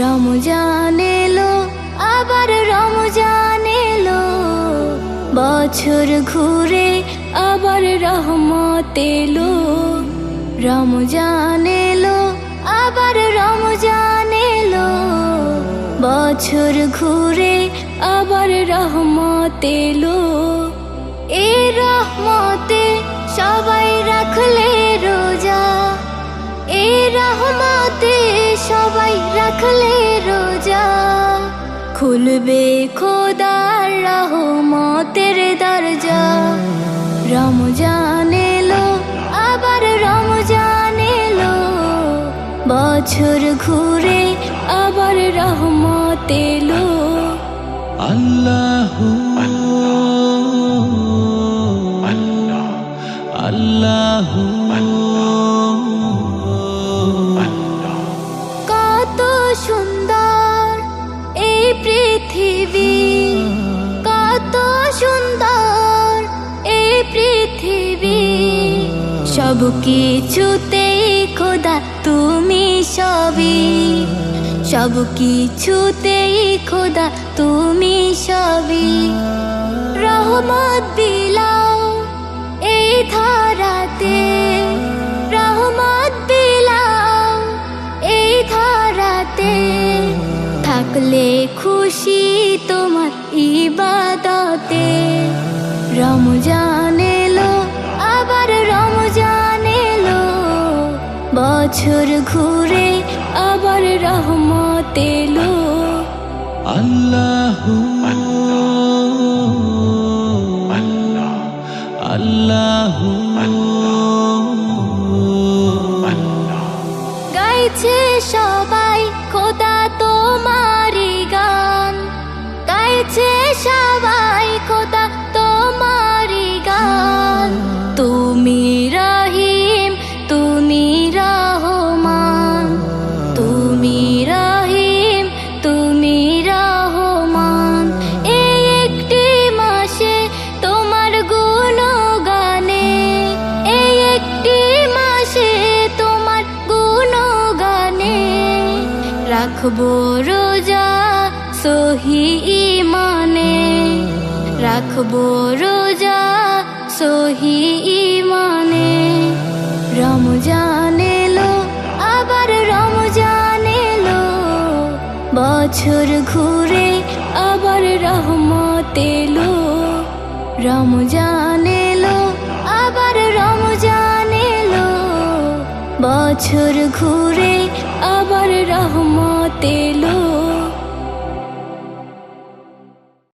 রমজান এলো, আবার রমজান এলো, বছর ঘুরে আবার রহমত এলো। রমজান এলো, আবার রমজান এলো, বছর ঘুরে আবার রহমত এলো। এই রহমতে সবাই রাখলে রোজা, এই রহমতে সবাই রাখলে রোজা। খুলবে খোদার রহমতের দরজা। রমজান এলো, আবার রমজান এলো, বছর ঘুরে আবার রহমত এলো। আল্লাহু আল্লাহু কত সুন্দর এই পৃথিবী, কত সুন্দর এই পৃথিবী। সব কিছুতেই খোদা তুমি সবই, সব কিছুতেই খোদা তুমি সবই। রহমত বিলাও এই ধরাতে, রহমত বিলাও এই ধরাতে। থাকলে খুশি তোমার ইবাদতে। রমজান এলো, আবার রমজান এলো, বছর ঘুরে আবার রহমত এলো। আল্লাহু আল্লাহু গাইছে সবাই খোদা তোমারি গান, গাইছে সবাই খোদা তোমারি গান। তুমি রহিম, তুমি রহমান, তুমি রহিম, তুমি রহমান। এই একটি মাসে তোমার গুণগানে, এই একটি মাসে তোমার গুণগানে। রাখবো রোজা সহি ইমানে, রাখবো রোজা সহি ইমানে। রমজান এলো, আবার রমজান এলো, বছর ঘুরে আবার রহমত এলো। রমজান এলো, আবার রমজান এলো, বছর ঘুরে আবার রহমত এলো।